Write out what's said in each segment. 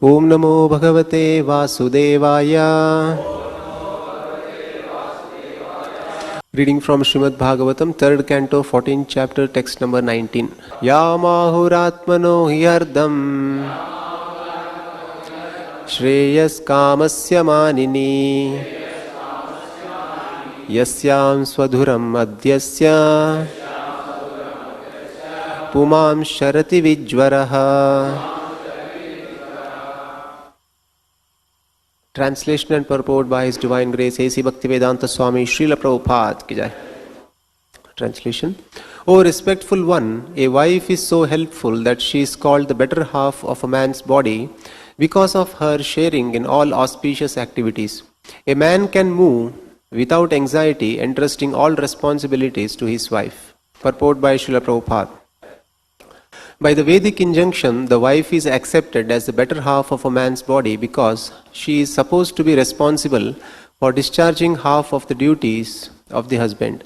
Om Namo Bhagavate Vasudevaya. Reading from Srimad Bhagavatam, 3rd Canto, 14th Chapter, text number 19. Yamahuratmano hiyardam Shreyas kamasya manini Yasyam swadhuram adhyasya Pumam sharati vijvaraha. Translation and purport by His Divine Grace A.C. Bhaktivedanta Swami Srila Prabhupada ki jai. Translation. O respectful one, a wife is so helpful that she is called the better half of a man's body because of her sharing in all auspicious activities. A man can move without anxiety, entrusting all responsibilities to his wife. Purport by Srila Prabhupada. By the Vedic injunction, the wife is accepted as the better half of a man's body because she is supposed to be responsible for discharging half of the duties of the husband.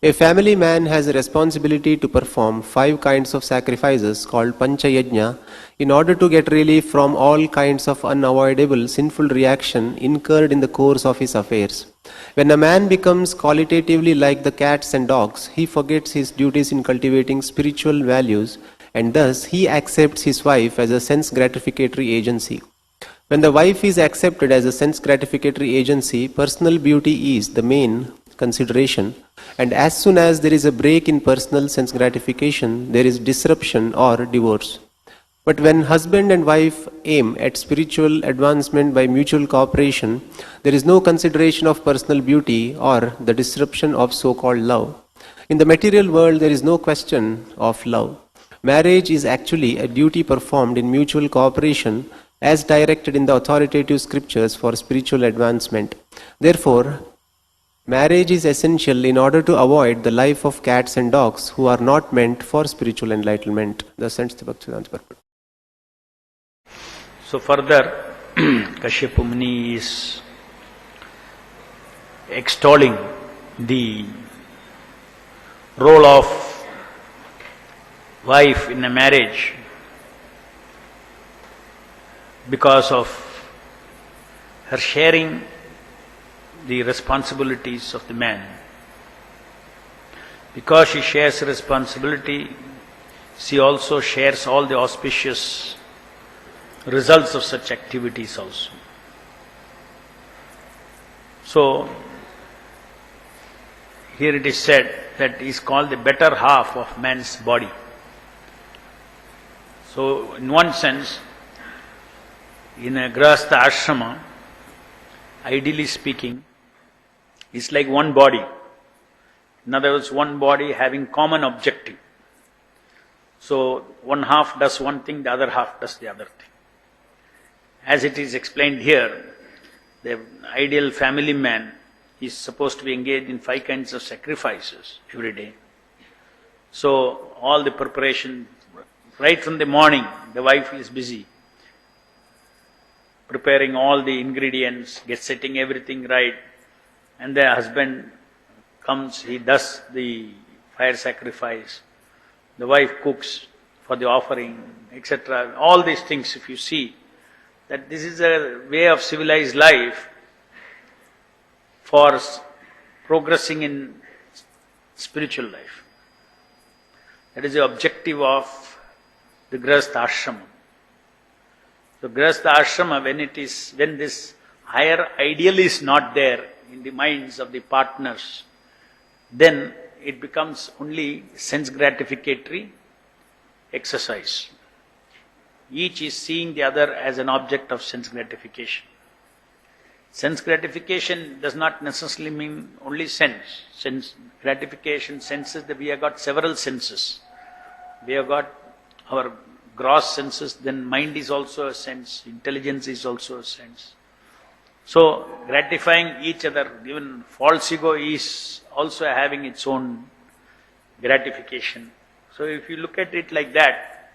A family man has a responsibility to perform 5 kinds of sacrifices called Pancha Yajna in order to get relief from all kinds of unavoidable sinful reaction incurred in the course of his affairs. When a man becomes qualitatively like the cats and dogs, he forgets his duties in cultivating spiritual values, and thus he accepts his wife as a sense gratificatory agency. When the wife is accepted as a sense gratificatory agency, personal beauty is the main consideration, and as soon as there is a break in personal sense gratification, there is disruption or divorce. But when husband and wife aim at spiritual advancement by mutual cooperation, there is no consideration of personal beauty or the disruption of so-called love. In the material world, there is no question of love. Marriage is actually a duty performed in mutual cooperation as directed in the authoritative scriptures for spiritual advancement. Therefore, marriage is essential in order to avoid the life of cats and dogs who are not meant for spiritual enlightenment. Thus ends the Bhaktivedanta purport. So further, Kashyapa Muni is extolling the role of wife in a marriage because of her sharing the responsibilities of the man. Because she shares responsibility, she also shares all the auspicious results of such activities also. So, here it is said that he is called the better half of man's body. So, in one sense, in a grahastha ashrama, ideally speaking, it's like one body. In other words, one body having common objective. So, one half does one thing, the other half does the other thing. As it is explained here, the ideal family man is supposed to be engaged in 5 kinds of sacrifices every day. So, all the preparation, right from the morning, the wife is busy preparing all the ingredients, setting everything right, and the husband comes, he does the fire sacrifice, the wife cooks for the offering, etc. All these things, if you see, that this is a way of civilized life for progressing in spiritual life. That is the objective of the grahastha ashrama. So grahastha ashrama, when this higher ideal is not there in the minds of the partners, then it becomes only sense gratificatory exercise. Each is seeing the other as an object of sense gratification. Sense gratification does not necessarily mean only sense. Sense gratification, senses, that we have got several senses. We have got our gross senses, then mind is also a sense, intelligence is also a sense. So, gratifying each other, even false ego is also having its own gratification. So, if you look at it like that,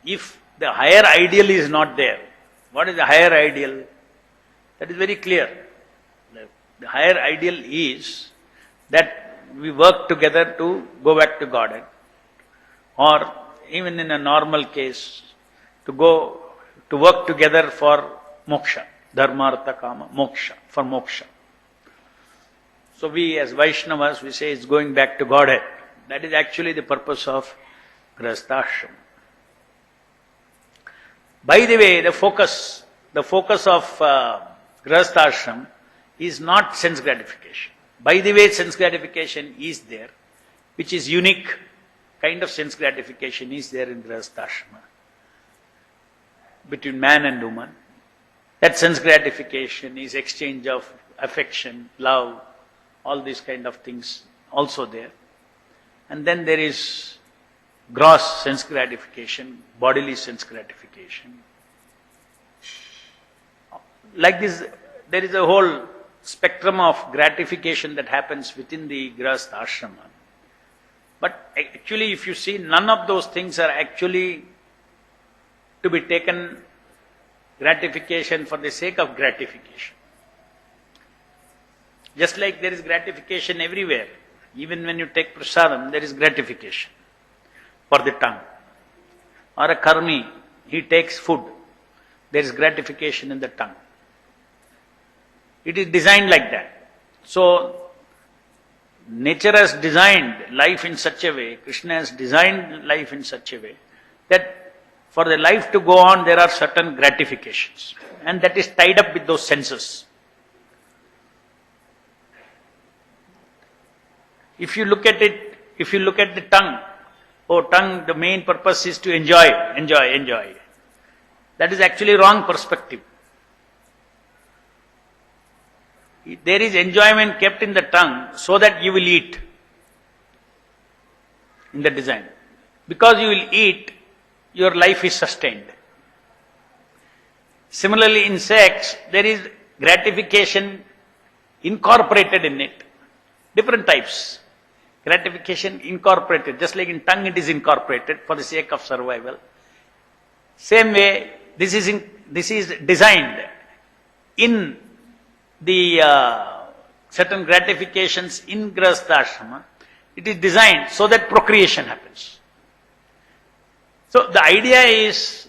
if the higher ideal is not there, what is the higher ideal? That is very clear. The higher ideal is that we work together to go back to Godhead, or even in a normal case, to go to work together for moksha, dharma, artha, kama, moksha, for moksha. So we as Vaishnavas, we say it's going back to Godhead. That is actually the purpose of grihasthashram. By the way, the focus of grihasthashram is not sense gratification. By the way, sense gratification is there, which is unique kind of sense gratification is there in grihasthashrama between man and woman. That sense gratification is exchange of affection, love, all these kind of things also there. And then there is gross sense gratification, bodily sense gratification. Like this, there is a whole spectrum of gratification that happens within the grihastha ashrama. But actually, if you see, none of those things are actually to be taken gratification for the sake of gratification. Just like there is gratification everywhere. Even when you take prasadam, there is gratification for the tongue. Or a karmi, he takes food. There is gratification in the tongue. It is designed like that. So, nature has designed life in such a way, Krishna has designed life in such a way, that for the life to go on, there are certain gratifications. And that is tied up with those senses. If you look at it, if you look at the tongue, tongue, the main purpose is to enjoy. That is actually wrong perspective. There is enjoyment kept in the tongue so that you will eat in the design. Because you will eat, your life is sustained. Similarly, in sex, there is gratification incorporated in it. Different types. Gratification incorporated. Just like in tongue it is incorporated for the sake of survival. Same way, this is designed in the certain gratifications in grihastha ashrama. It is designed so that procreation happens. So the idea is,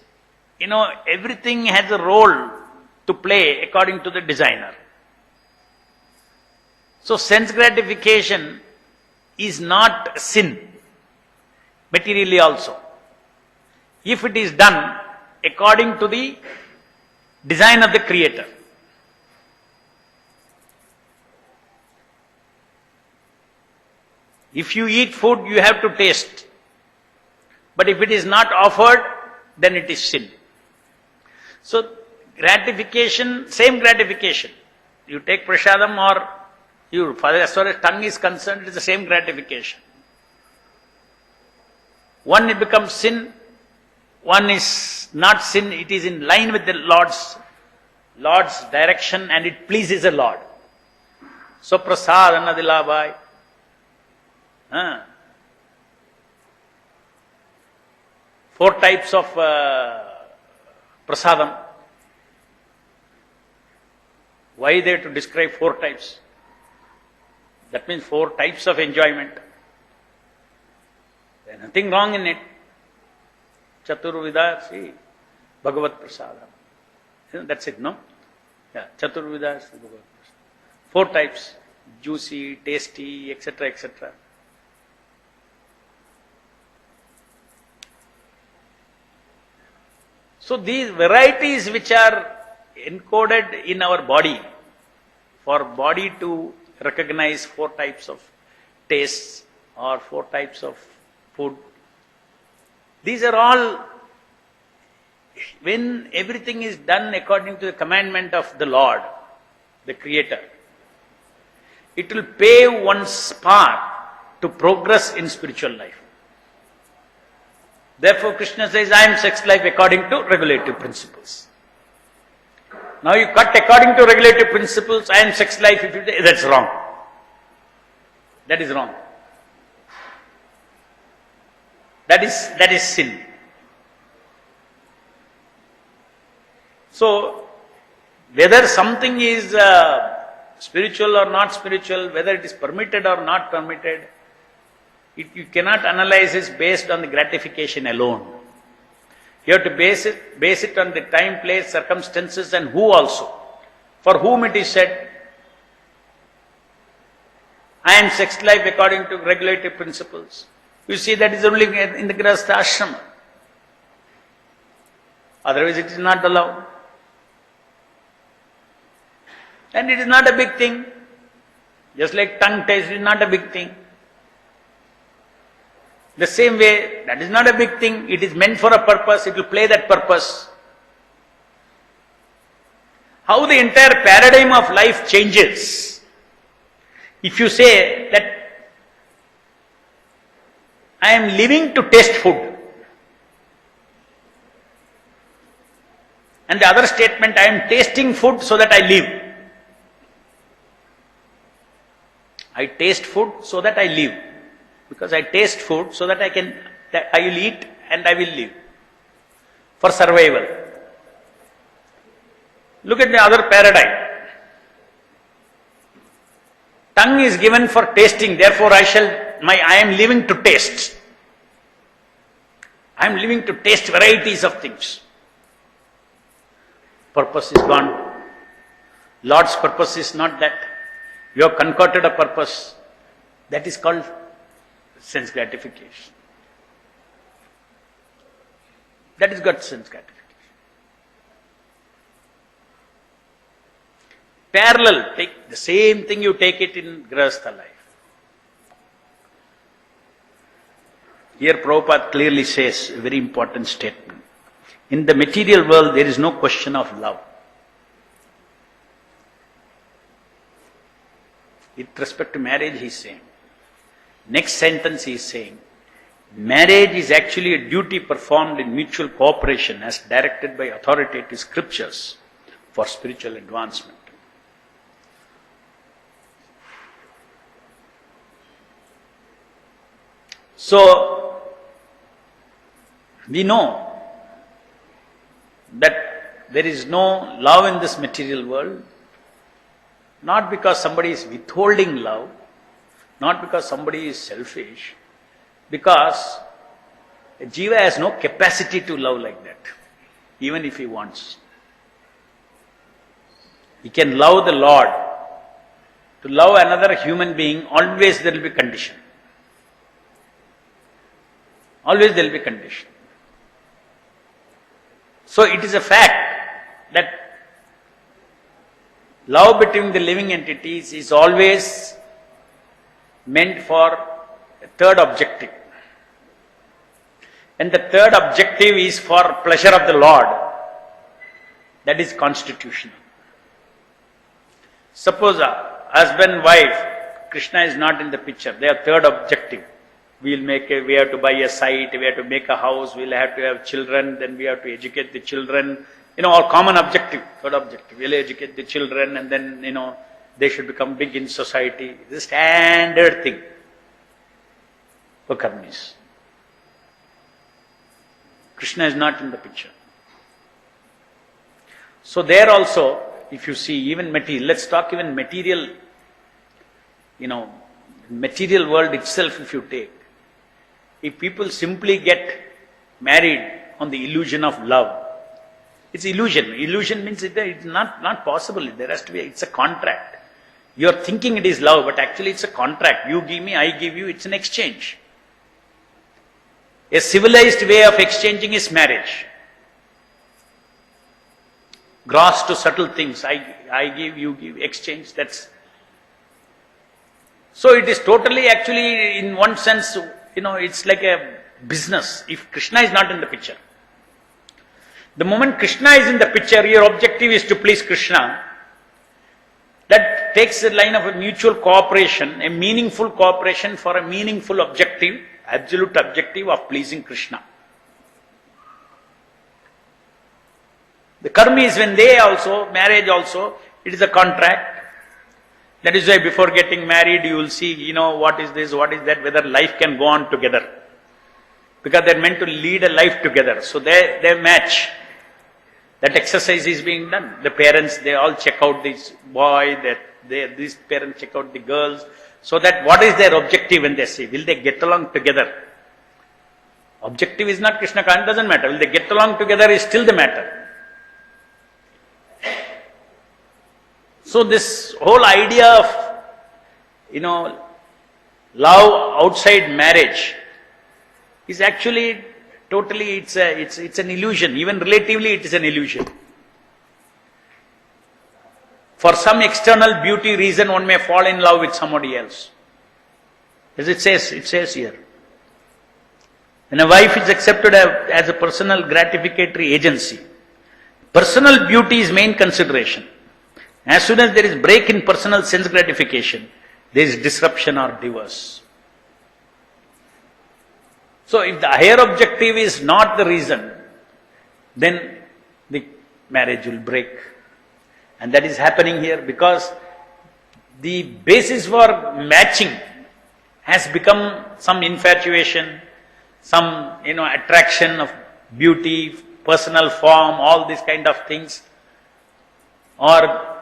everything has a role to play according to the designer. So sense gratification is not sin, materially also. If it is done according to the design of the Creator. If you eat food, you have to taste. But if it is not offered, then it is sin. So gratification, same gratification. You take prasadam or as far as tongue is concerned, it is the same gratification. One it becomes sin, one is not sin, it is in line with the Lord's direction and it pleases the Lord. So prasadana dilabai. Four types of prasadam. Why there to describe four types? That means four types of enjoyment. There is nothing wrong in it. Chaturvida, see, Bhagavat Prasadam. That's it, no? Yeah, Chaturvida, Bhagavat Prasadam. Four types, juicy, tasty, etc., etc. So these varieties which are encoded in our body, for body to recognize four types of tastes or four types of food, these are all, when everything is done according to the commandment of the Lord, the Creator, it will pave one's path to progress in spiritual life. Therefore, Krishna says, I am sex life according to regulative principles. Now you cut according to regulative principles, I am sex life, if you say, that's wrong. That is wrong. That is sin. So, whether something is spiritual or not spiritual, whether it is permitted or not permitted, you cannot analyze it based on the gratification alone. You have to base it on the time, place, circumstances and who also. For whom it is said, I am sex life according to regulative principles. You see, that is only in the Grihastha ashrama. Otherwise it is not allowed. And it is not a big thing. Just like tongue taste is not a big thing. The same way, that is not a big thing. It is meant for a purpose. It will play that purpose. How the entire paradigm of life changes. If you say that I am living to taste food, and the other statement, I am tasting food so that I live. I taste food so that I live. Because I taste food so that I will eat and I will live. For survival. Look at the other paradigm. Tongue is given for tasting, therefore I am living to taste. I am living to taste varieties of things. Purpose is gone. Lord's purpose is not that. You have concocted a purpose. That is called sense gratification. That is got sense gratification. Parallel, take the same thing, you take it in Grihastha life. Here Prabhupada clearly says a very important statement. In the material world, there is no question of love. With respect to marriage, he is saying. Next sentence he is saying, marriage is actually a duty performed in mutual cooperation as directed by authoritative scriptures for spiritual advancement. So, we know that there is no love in this material world, not because somebody is withholding love, not because somebody is selfish, because a jiva has no capacity to love like that, even if he wants. He can love the Lord. To love another human being, always there will be condition. Always there will be condition. So it is a fact that love between the living entities is always meant for a third objective. And the third objective is for pleasure of the Lord. That is constitutional. Suppose a husband, wife, Krishna is not in the picture. They have third objective. We have to buy a site, we have to make a house, we'll have to have children, then we have to educate the children. All common objective, third objective. We'll educate the children and then, they should become big in society. This standard thing for karmis. Krishna is not in the picture. So there also, if you see even material, let's talk even material, material world itself if you take. If people simply get married on the illusion of love, it's illusion. Illusion means it's not possible. There has to be, it's a contract. You're thinking it is love, but actually it's a contract. You give me, I give you, it's an exchange. A civilized way of exchanging is marriage. Gross to subtle things, I give, you give, exchange, that's. So it is totally actually, in one sense, it's like a business if Krishna is not in the picture. The moment Krishna is in the picture, your objective is to please Krishna. That takes the line of a mutual cooperation, a meaningful cooperation for a meaningful objective, absolute objective of pleasing Krishna. The karma is when they also, marriage also, it is a contract. That is why before getting married, you will see, what is this, what is that, whether life can go on together. Because they're meant to lead a life together. So they match. That exercise is being done. The parents, they all check out this boy, these parents check out the girls. So that what is their objective when they say, will they get along together? Objective is not Krishna consciousness, doesn't matter. Will they get along together is still the matter. So this whole idea of, love outside marriage is actually totally, it's an illusion. Even relatively it is an illusion. For some external beauty reason, one may fall in love with somebody else. As it says here. When a wife is accepted as a personal gratificatory agency, personal beauty is main consideration. As soon as there is break in personal sense gratification, there is disruption or divorce. So if the higher objective is not the reason, then the marriage will break. And that is happening here because the basis for matching has become some infatuation, some, attraction of beauty, personal form, all these kind of things. Or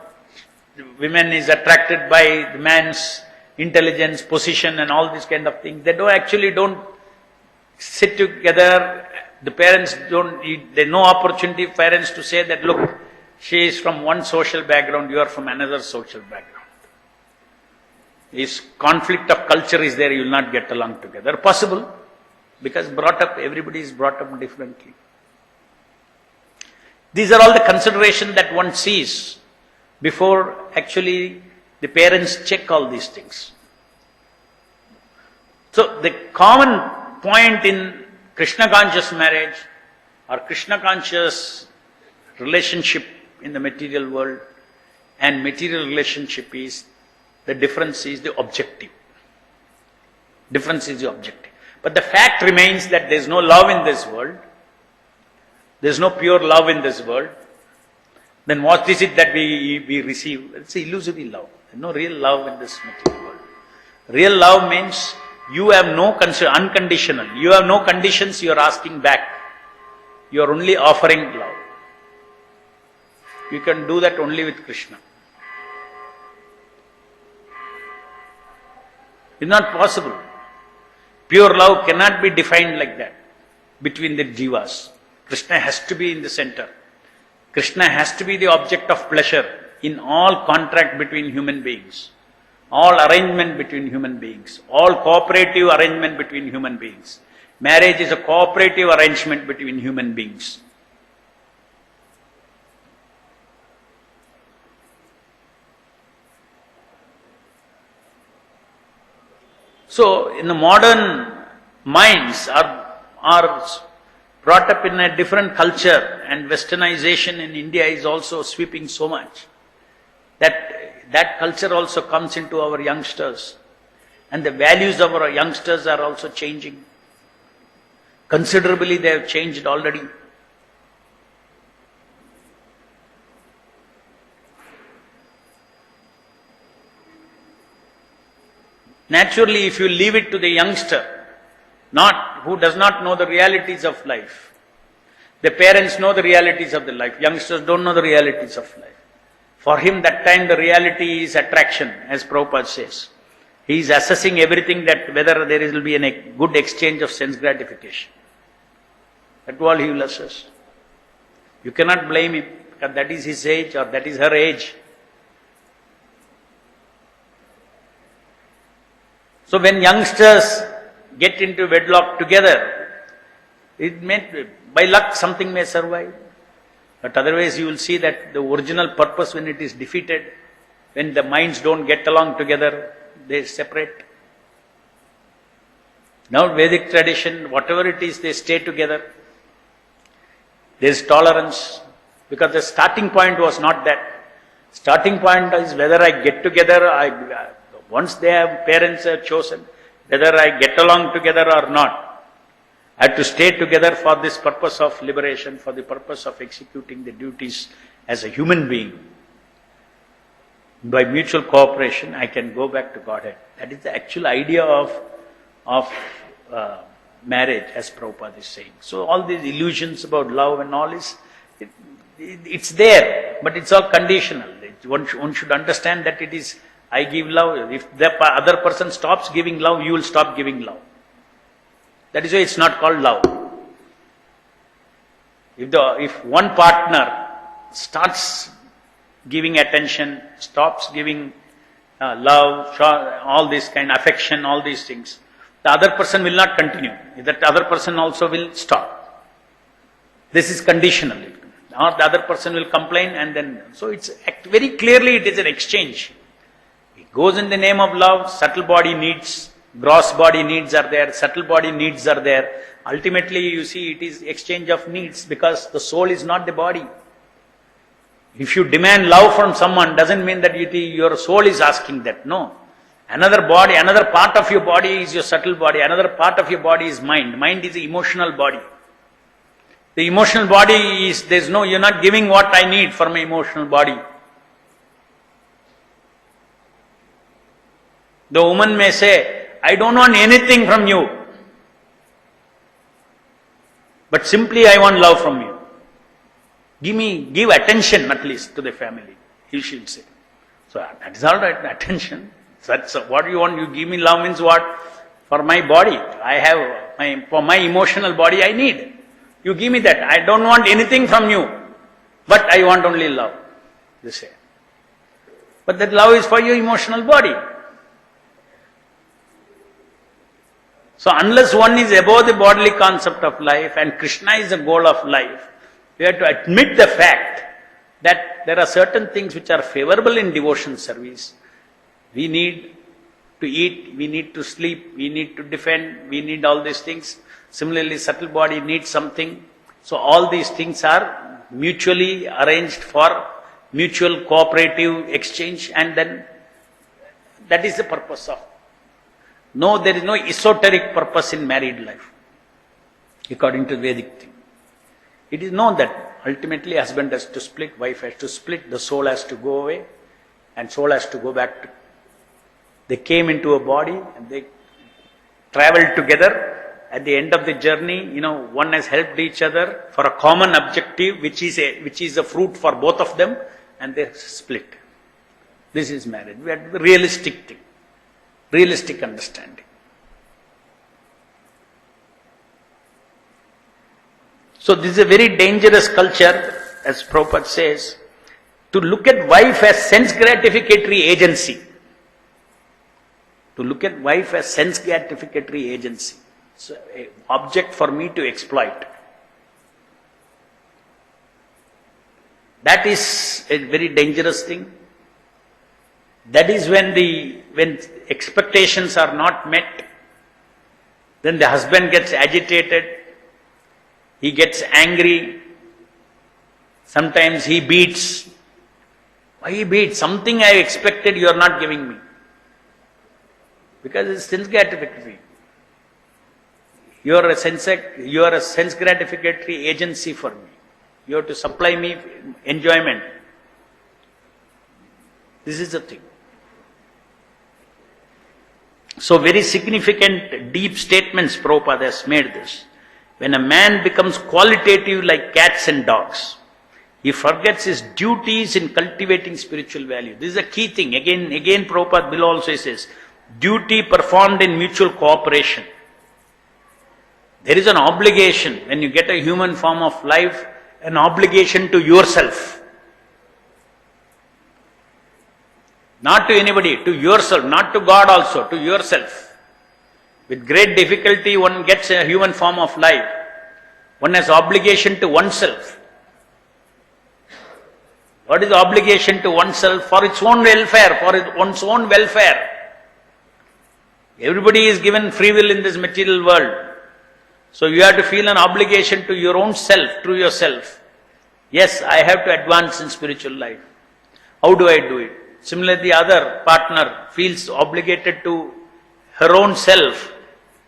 women is attracted by the man's intelligence, position and all these kind of things. They don't sit together. The parents there's no opportunity for parents to say that, look, she is from one social background, you are from another social background. If conflict of culture is there, you will not get along together. Possible, because everybody is brought up differently. These are all the considerations that one sees before actually the parents check all these things. So the common point in Krishna conscious marriage or Krishna conscious relationship in the material world and material relationship is, the difference is the objective. Difference is the objective. But the fact remains that there is no love in this world. There is no pure love in this world. Then what is it that we receive? It's illusory love. There is no real love in this material world. Real love means you have no unconditional. You have no conditions you are asking back. You are only offering love. You can do that only with Krishna. It's not possible. Pure love cannot be defined like that between the jivas. Krishna has to be in the center. Krishna has to be the object of pleasure in all contract between human beings, all arrangement between human beings, all cooperative arrangement between human beings. Marriage is a cooperative arrangement between human beings. So, in the modern minds are brought up in a different culture, and westernization in India is also sweeping so much that culture also comes into our youngsters, and the values of our youngsters are also changing. Considerably they have changed already. Naturally, if you leave it to the youngster, who does not know the realities of life, the parents know the realities of the life, youngsters don't know the realities of life. For him, that time the reality is attraction, as Prabhupada says. He is assessing everything, that whether there will be a good exchange of sense gratification. That's all he will assess. You cannot blame him, because that is his age or that is her age. So when youngsters get into wedlock together, it may, by luck something may survive. But otherwise you will see that the original purpose, when it is defeated, when the minds don't get along together, they separate. Now Vedic tradition, whatever it is, they stay together. There is tolerance, because the starting point was not that. Starting point is whether I get together, once parents have chosen, whether I get along together or not. I have to stay together for this purpose of liberation, for the purpose of executing the duties as a human being. By mutual cooperation, I can go back to Godhead. That is the actual idea of marriage, as Prabhupada is saying. So all these illusions about love and all it's there, but it's all conditional. One should understand that it is, I give love. If the other person stops giving love, you will stop giving love. That is why it's not called love. If one partner starts giving attention, stops giving love, all this kind of affection, all these things, the other person will not continue. That other person also will stop. This is conditional. Or the other person will complain and then, so it's very clearly it is an exchange. It goes in the name of love, subtle body needs, gross body needs are there, subtle body needs are there. Ultimately you see it is exchange of needs because the soul is not the body. If you demand love from someone, doesn't mean that your soul is asking that. No. Another body, another part of your body is your subtle body, another part of your body is mind. Mind is the emotional body. The emotional body is, you're not giving what I need for my emotional body. The woman may say, I don't want anything from you, but simply I want love from you. Give attention at least to the family, he should say. So that is all right, attention. That's what you want. You give me love means what? For my body. For my emotional body I need. You give me that. I don't want anything from you, but I want only love, you say. But that love is for your emotional body. So unless one is above the bodily concept of life and Krishna is the goal of life, we have to admit the fact that there are certain things which are favorable in devotion service. We need to eat, we need to sleep, we need to defend, we need all these things. Similarly, subtle body needs something. So all these things are mutually arranged for mutual cooperative exchange, and then that is the purpose of. No, there is no esoteric purpose in married life, according to Vedic thing. It is known that ultimately husband has to split, wife has to split, the soul has to go away, and soul has to go back to. They came into a body and they traveled together. At the end of the journey, one has helped each other for a common objective, which is a fruit for both of them, and they split. This is marriage. We have the realistic thing, realistic understanding. So this is a very dangerous culture, as Prabhupada says, to look at wife as sense gratificatory agency. To look at wife as sense gratificatory agency. So, an object for me to exploit. That is a very dangerous thing. That is when expectations are not met, then the husband gets agitated, he gets angry, sometimes he beats. Why he beats? Something I expected you are not giving me. Because it's sense gratificatory. You are a sense gratificatory agency for me. You have to supply me enjoyment. This is the thing. So very significant, deep statements Prabhupada has made this. When a man becomes qualitative like cats and dogs, he forgets his duties in cultivating spiritual value. This is a key thing. Again Prabhupada below also says, duty performed in mutual cooperation. There is an obligation, when you get a human form of life, an obligation to yourself. Not to anybody, to yourself, not to God also, to yourself. With great difficulty one gets a human form of life. One has obligation to oneself. What is the obligation to oneself? For its own welfare, for one's own welfare. Everybody is given free will in this material world. So you have to feel an obligation to your own self, to yourself. Yes, I have to advance in spiritual life. How do I do it? Similarly, the other partner feels obligated to her own self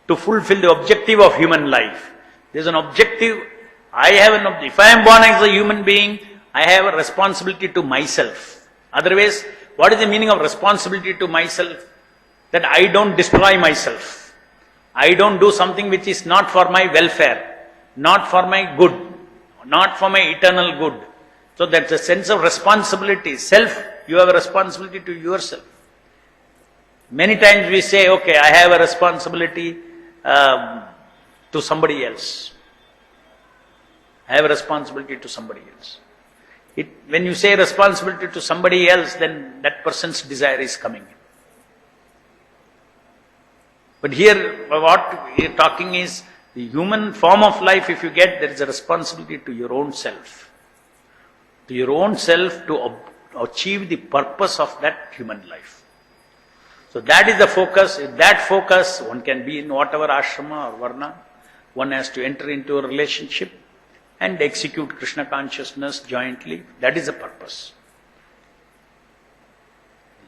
to fulfill the objective of human life. There is an objective. If I am born as a human being, I have a responsibility to myself. Otherwise, what is the meaning of responsibility to myself? That I don't destroy myself. I don't do something which is not for my welfare, not for my good, not for my eternal good. So that's a sense of responsibility. Self, you have a responsibility to yourself. Many times we say, okay, I have a responsibility to somebody else. I have a responsibility to somebody else. When you say responsibility to somebody else, then that person's desire is coming in. But here, what we are talking is, the human form of life, if you get, there is a responsibility to your own self. To your own self to achieve the purpose of that human life. So that is the focus. If that focus, one can be in whatever ashrama or varna, one has to enter into a relationship and execute Krishna consciousness jointly. That is the purpose.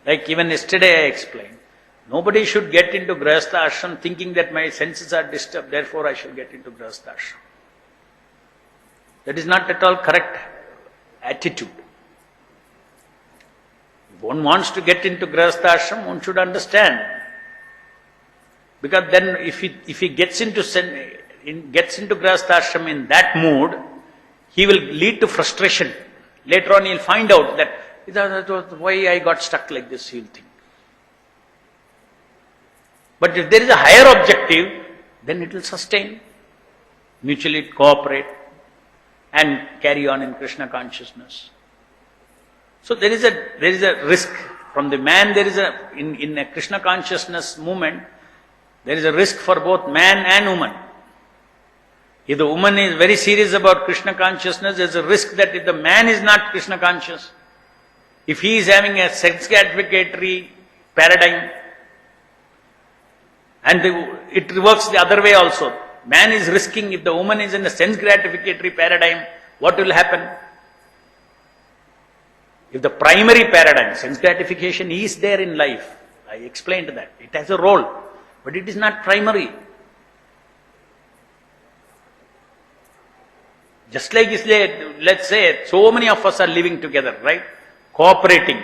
Like even yesterday I explained, nobody should get into Grihastha ashram thinking that my senses are disturbed, therefore I should get into Grihastha ashram. That is not at all correct attitude. If one wants to get into Grihastha ashram, one should understand. Because then if he gets into Grihastha ashram in that mood, he will lead to frustration. Later on he will find out that why I got stuck like this, he will think. But if there is a higher objective, then it will sustain, mutually cooperate, and carry on in Krishna consciousness. So there is a risk from the man. There is in a Krishna consciousness movement, there is a risk for both man and woman. If the woman is very serious about Krishna consciousness, there is a risk that if the man is not Krishna conscious, if he is having a sex gratificatory paradigm, and it works the other way also. Man is risking, if the woman is in a sense gratificatory paradigm, what will happen? If the primary paradigm, sense gratification is there in life, I explained that, it has a role, but it is not primary. Just like, let's say, so many of us are living together, right? Cooperating.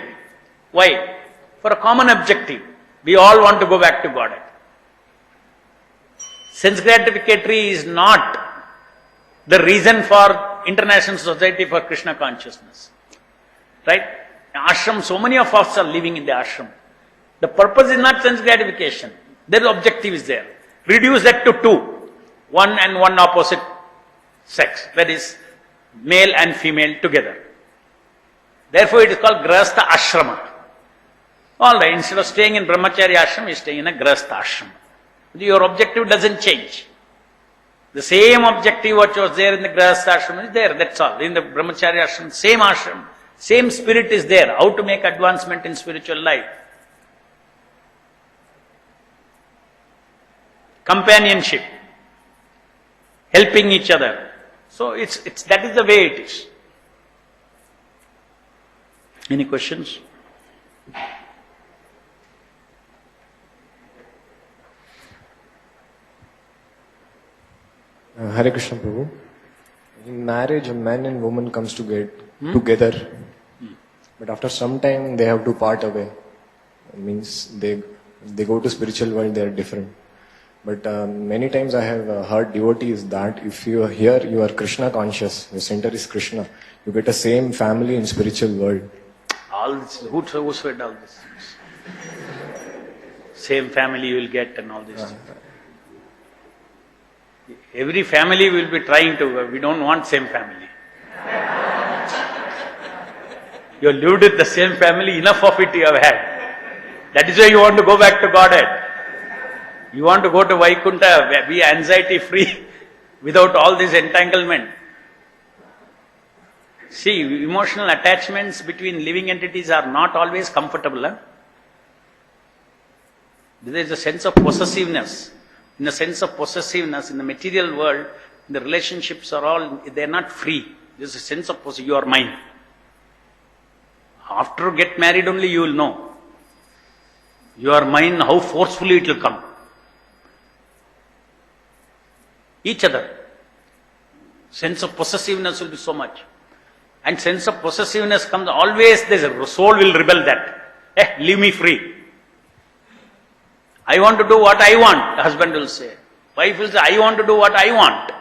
Why? For a common objective. We all want to go back to Godhead. Sense gratificatory is not the reason for International Society for Krishna Consciousness. Right? Ashram, so many of us are living in the ashram. The purpose is not sense gratification. Their objective is there. Reduce that to two. One and one opposite sex. That is, male and female together. Therefore it is called Grihastha Ashrama. Alright, instead of staying in Brahmacharya Ashram, you stay in a Grihastha Ashram. Your objective doesn't change. The same objective which was there in the Grihastha Ashram is there, that's all. In the Brahmacharya Ashram, same spirit is there, how to make advancement in spiritual life. Companionship, helping each other. So that is the way it is. Any questions? Hare Krishna Prabhu. In marriage, a man and woman comes together, but after some time they have to part away. It means they go to spiritual world, they are different. But many times I have heard devotees that if you are here, you are Krishna conscious, your center is Krishna, you get the same family in spiritual world. All this, who said all this? Same family you will get and all this. Every family will be trying to, we don't want same family. You have lived with the same family, enough of it you have had. That is why you want to go back to Godhead. You want to go to Vaikuntha, be anxiety free, without all this entanglement. See, emotional attachments between living entities are not always comfortable. There is a sense of possessiveness. In the sense of possessiveness, in the material world, the relationships are all, they are not free. There is a sense of possessiveness, you are mine. After get married only you will know. You are mine, how forcefully it will come. Each other. Sense of possessiveness will be so much. And sense of possessiveness comes, always the soul will rebel that. Leave me free. I want to do what I want, the husband will say. Wife will say, I want to do what I want.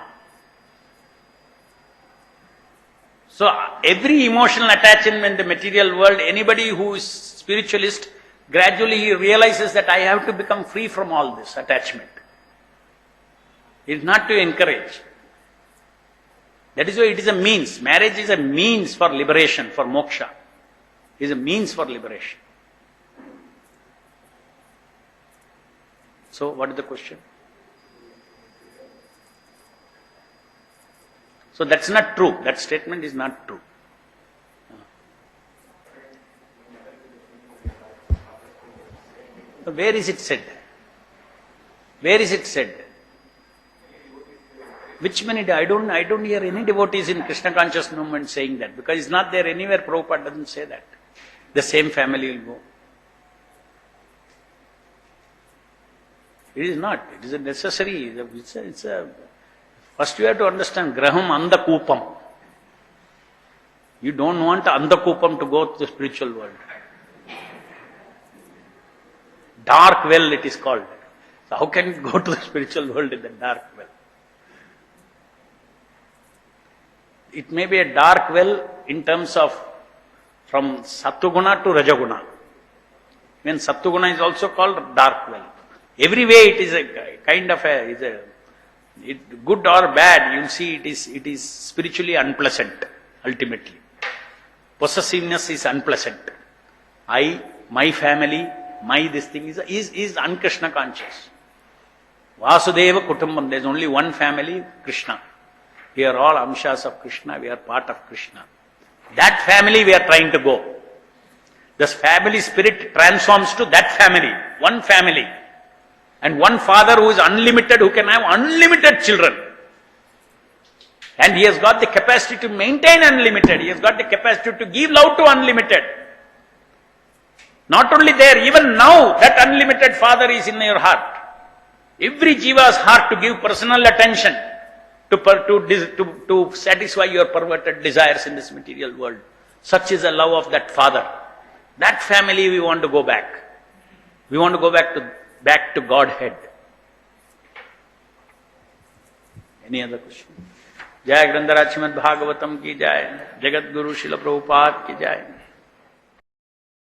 So every emotional attachment in the material world, anybody who is spiritualist, gradually he realizes that I have to become free from all this attachment. It is not to encourage. That is why it is a means. Marriage is a means for liberation, for moksha. It is a means for liberation. So, what is the question? So, that's not true. That statement is not true. Where is it said? Where is it said? Which many? I don't hear any devotees in Krishna conscious movement saying that, because it's not there anywhere. Prabhupada doesn't say that. The same family will go. It is not. It is a necessary. It's a first you have to understand graham andakupam. You don't want andakupam to go to the spiritual world. Dark well it is called. So how can you go to the spiritual world in the dark well? It may be a dark well in terms of from Sattva-guna to Rajaguna. When Sattva-guna is also called dark well. Every way it is a kind of good or bad, you'll see it is spiritually unpleasant, ultimately. Possessiveness is unpleasant. My family, my this thing is un-Krishna conscious. Vasudeva Kutumbam, there's only one family, Krishna. We are all amshas of Krishna, we are part of Krishna. That family we are trying to go. This family spirit transforms to that family, one family. And one father who is unlimited, who can have unlimited children. And he has got the capacity to maintain unlimited. He has got the capacity to give love to unlimited. Not only there, even now, that unlimited father is in your heart. Every jiva's heart to give personal attention to satisfy your perverted desires in this material world. Such is the love of that father. That family we want to go back. We want to go back to Godhead. Any other question? Jai Grandharaj Srimad Bhagavatam ki jai. Jagat Guru Srila Prabhupada ki jai.